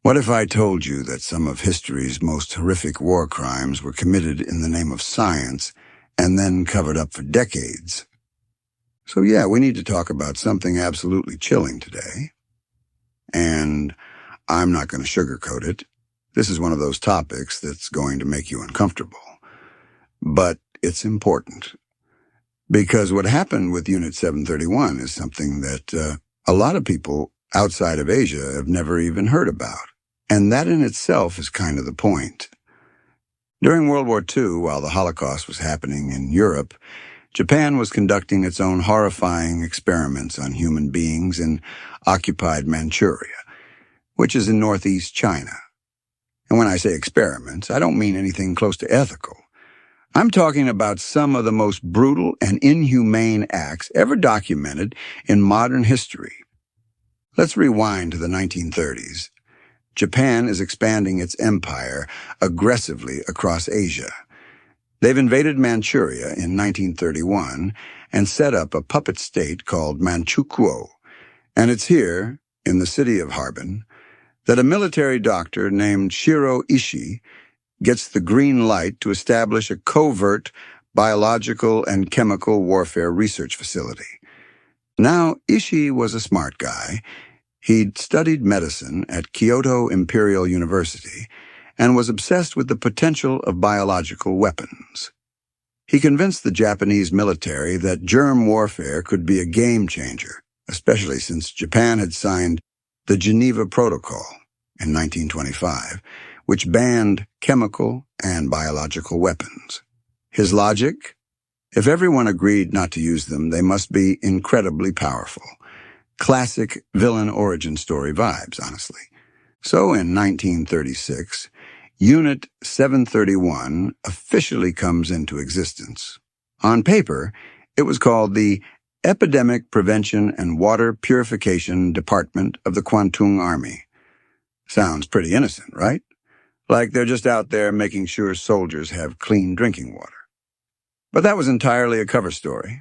What if I told you that some of history's most horrific war crimes were committed in the name of science and then covered up for decades? So yeah, we need to talk about something absolutely chilling today. And I'm not going to sugarcoat it. This is one of those topics that's going to make you uncomfortable. But it's important. Because what happened with Unit 731 is something that a lot of people outside of Asia have never even heard about. And that in itself is kind of the point. During World War II, while the Holocaust was happening in Europe, Japan was conducting its own horrifying experiments on human beings in occupied Manchuria, which is in northeast China. And when I say experiments, I don't mean anything close to ethical. I'm talking about some of the most brutal and inhumane acts ever documented in modern history. Let's rewind to the 1930s. Japan is expanding its empire aggressively across Asia. They've invaded Manchuria in 1931 and set up a puppet state called Manchukuo. And it's here, in the city of Harbin, that a military doctor named Shiro Ishii gets the green light to establish a covert biological and chemical warfare research facility. Now, Ishii was a smart guy. He'd studied medicine at Kyoto Imperial University and was obsessed with the potential of biological weapons. He convinced the Japanese military that germ warfare could be a game changer, especially since Japan had signed the Geneva Protocol in 1925, which banned chemical and biological weapons. His logic? If everyone agreed not to use them, they must be incredibly powerful. Classic villain origin story vibes, honestly. So in 1936, Unit 731 officially comes into existence. On paper, it was called the Epidemic Prevention and Water Purification Department of the Kwantung Army. Sounds pretty innocent, right? Like they're just out there making sure soldiers have clean drinking water. But that was entirely a cover story.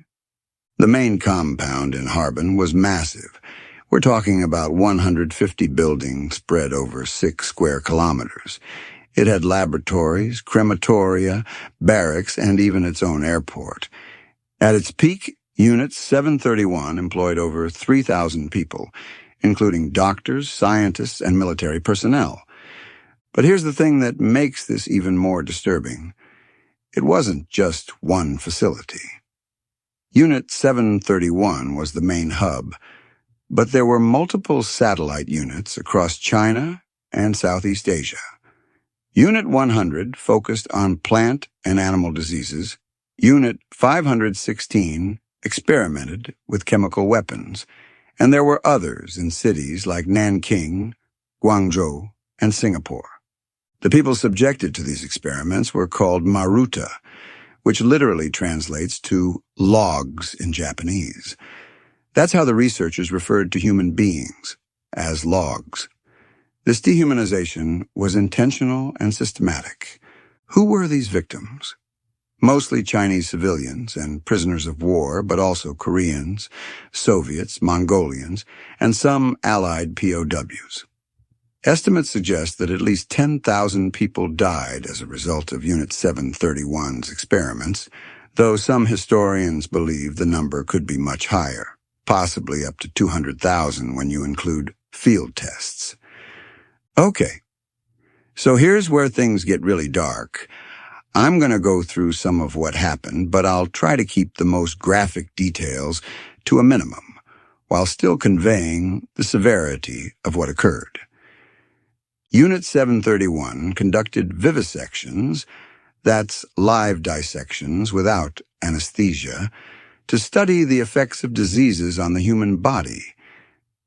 The main compound in Harbin was massive. We're talking about 150 buildings spread over 6 square kilometers. It had laboratories, crematoria, barracks, and even its own airport. At its peak, Unit 731 employed over 3,000 people, including doctors, scientists, and military personnel. But here's the thing that makes this even more disturbing. It wasn't just one facility. Unit 731 was the main hub, but there were multiple satellite units across China and Southeast Asia. Unit 100 focused on plant and animal diseases. Unit 516 experimented with chemical weapons, and there were others in cities like Nanking, Guangzhou, and Singapore. The people subjected to these experiments were called Maruta, which literally translates to logs in Japanese. That's how the researchers referred to human beings, as logs. This dehumanization was intentional and systematic. Who were these victims? Mostly Chinese civilians and prisoners of war, but also Koreans, Soviets, Mongolians, and some Allied POWs. Estimates suggest that at least 10,000 people died as a result of Unit 731's experiments, though some historians believe the number could be much higher, possibly up to 200,000 when you include field tests. Okay, so here's where things get really dark. I'm going to go through some of what happened, but I'll try to keep the most graphic details to a minimum, while still conveying the severity of what occurred. Unit 731 conducted vivisections, that's live dissections without anesthesia, to study the effects of diseases on the human body.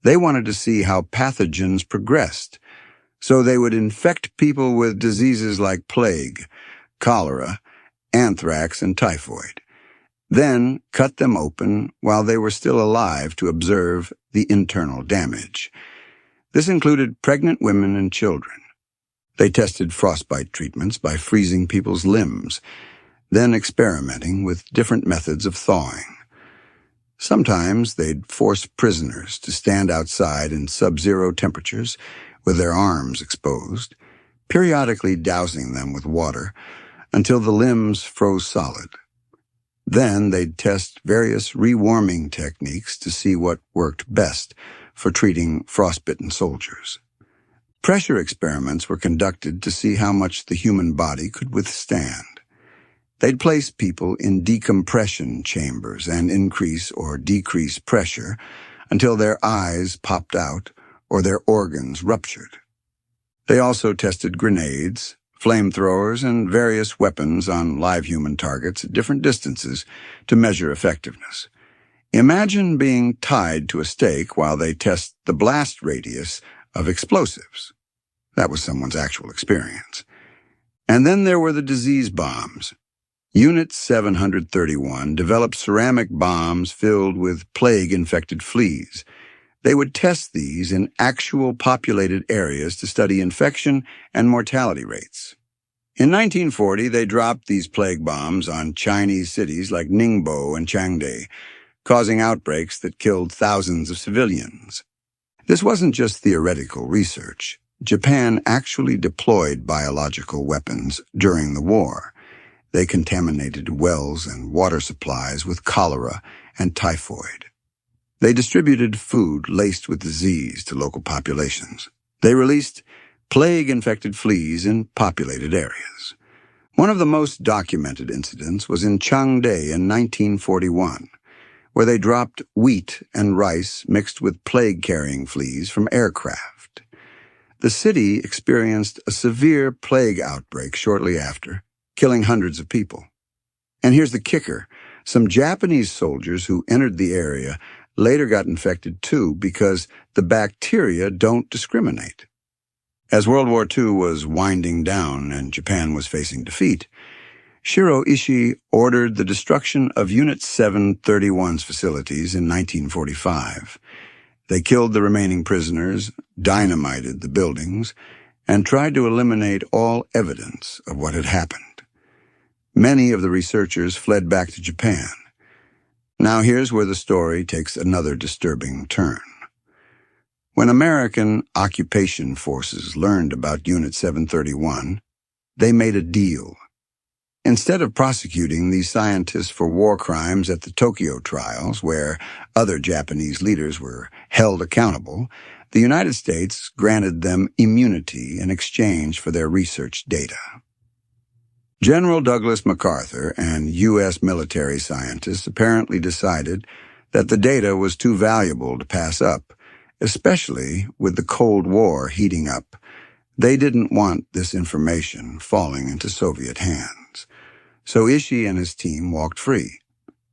They wanted to see how pathogens progressed, so they would infect people with diseases like plague, cholera, anthrax, and typhoid, then cut them open while they were still alive to observe the internal damage. This included pregnant women and children. They tested frostbite treatments by freezing people's limbs, then experimenting with different methods of thawing. Sometimes they'd force prisoners to stand outside in sub-zero temperatures with their arms exposed, periodically dousing them with water until the limbs froze solid. Then they'd test various rewarming techniques to see what worked best for treating frostbitten soldiers. Pressure experiments were conducted to see how much the human body could withstand. They'd place people in decompression chambers and increase or decrease pressure until their eyes popped out or their organs ruptured. They also tested grenades, flamethrowers, and various weapons on live human targets at different distances to measure effectiveness. Imagine being tied to a stake while they test the blast radius of explosives. That was someone's actual experience. And then there were the disease bombs. Unit 731 developed ceramic bombs filled with plague-infected fleas. They would test these in actual populated areas to study infection and mortality rates. In 1940, they dropped these plague bombs on Chinese cities like Ningbo and Changde, causing outbreaks that killed thousands of civilians. This wasn't just theoretical research. Japan actually deployed biological weapons during the war. They contaminated wells and water supplies with cholera and typhoid. They distributed food laced with disease to local populations. They released plague-infected fleas in populated areas. One of the most documented incidents was in Changde in 1941, where they dropped wheat and rice mixed with plague-carrying fleas from aircraft. The city experienced a severe plague outbreak shortly after, killing hundreds of people. And here's the kicker. Some Japanese soldiers who entered the area later got infected too because the bacteria don't discriminate. As World War II was winding down and Japan was facing defeat, Shiro Ishii ordered the destruction of Unit 731's facilities in 1945. They killed the remaining prisoners, dynamited the buildings, and tried to eliminate all evidence of what had happened. Many of the researchers fled back to Japan. Now here's where the story takes another disturbing turn. When American occupation forces learned about Unit 731, they made a deal. Instead of prosecuting these scientists for war crimes at the Tokyo trials, where other Japanese leaders were held accountable, the United States granted them immunity in exchange for their research data. General Douglas MacArthur and U.S. military scientists apparently decided that the data was too valuable to pass up, especially with the Cold War heating up. They didn't want this information falling into Soviet hands. So Ishii and his team walked free.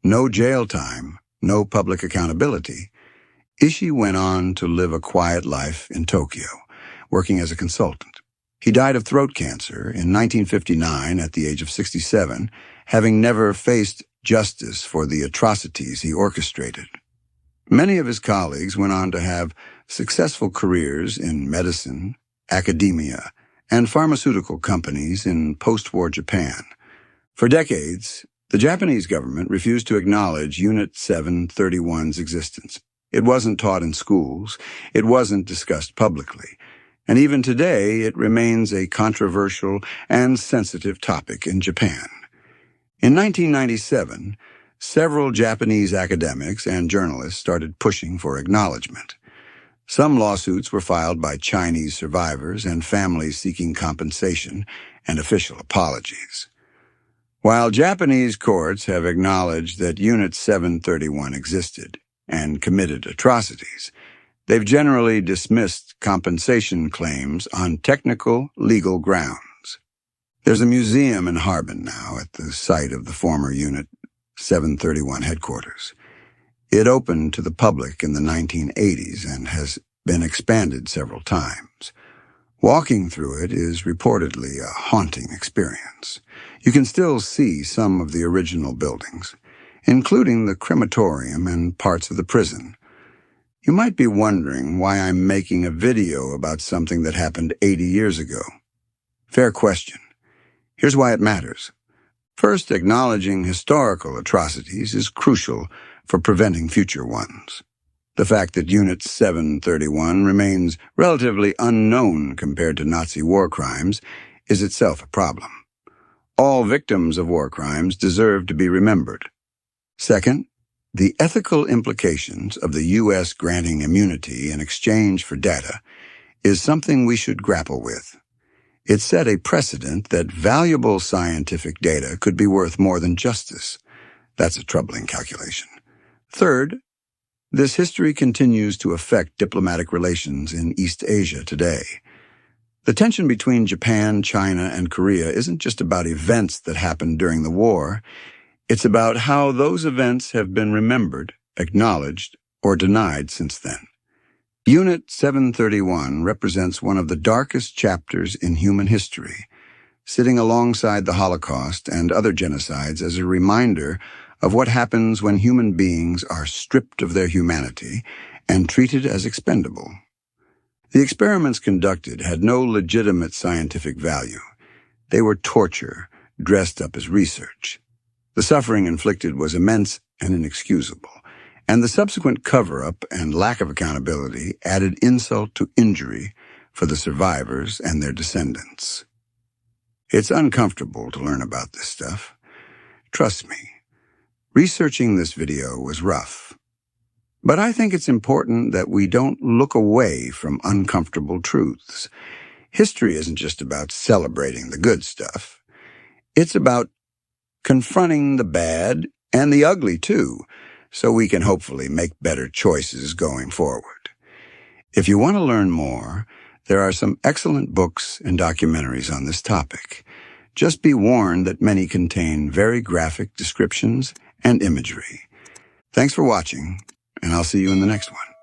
No jail time, no public accountability. Ishii went on to live a quiet life in Tokyo, working as a consultant. He died of throat cancer in 1959 at the age of 67, having never faced justice for the atrocities he orchestrated. Many of his colleagues went on to have successful careers in medicine, academia, and pharmaceutical companies in post-war Japan. For decades, the Japanese government refused to acknowledge Unit 731's existence. It wasn't taught in schools, it wasn't discussed publicly, and even today it remains a controversial and sensitive topic in Japan. In 1997, several Japanese academics and journalists started pushing for acknowledgement. Some lawsuits were filed by Chinese survivors and families seeking compensation and official apologies. While Japanese courts have acknowledged that Unit 731 existed and committed atrocities, they've generally dismissed compensation claims on technical, legal grounds. There's a museum in Harbin now at the site of the former Unit 731 headquarters. It opened to the public in the 1980s and has been expanded several times. Walking through it is reportedly a haunting experience. You can still see some of the original buildings, including the crematorium and parts of the prison. You might be wondering why I'm making a video about something that happened 80 years ago. Fair question. Here's why it matters. First, acknowledging historical atrocities is crucial for preventing future ones. The fact that Unit 731 remains relatively unknown compared to Nazi war crimes is itself a problem. All victims of war crimes deserve to be remembered. Second, the ethical implications of the U.S. granting immunity in exchange for data is something we should grapple with. It set a precedent that valuable scientific data could be worth more than justice. That's a troubling calculation. Third, this history continues to affect diplomatic relations in East Asia today. The tension between Japan, China, and Korea isn't just about events that happened during the war. It's about how those events have been remembered, acknowledged, or denied since then. Unit 731 represents one of the darkest chapters in human history, sitting alongside the Holocaust and other genocides as a reminder of what happens when human beings are stripped of their humanity and treated as expendable. The experiments conducted had no legitimate scientific value. They were torture, dressed up as research. The suffering inflicted was immense and inexcusable, and the subsequent cover-up and lack of accountability added insult to injury for the survivors and their descendants. It's uncomfortable to learn about this stuff. Trust me, researching this video was rough. But I think it's important that we don't look away from uncomfortable truths. History isn't just about celebrating the good stuff. It's about confronting the bad and the ugly too, so we can hopefully make better choices going forward. If you want to learn more, there are some excellent books and documentaries on this topic. Just be warned that many contain very graphic descriptions and imagery. Thanks for watching, and I'll see you in the next one.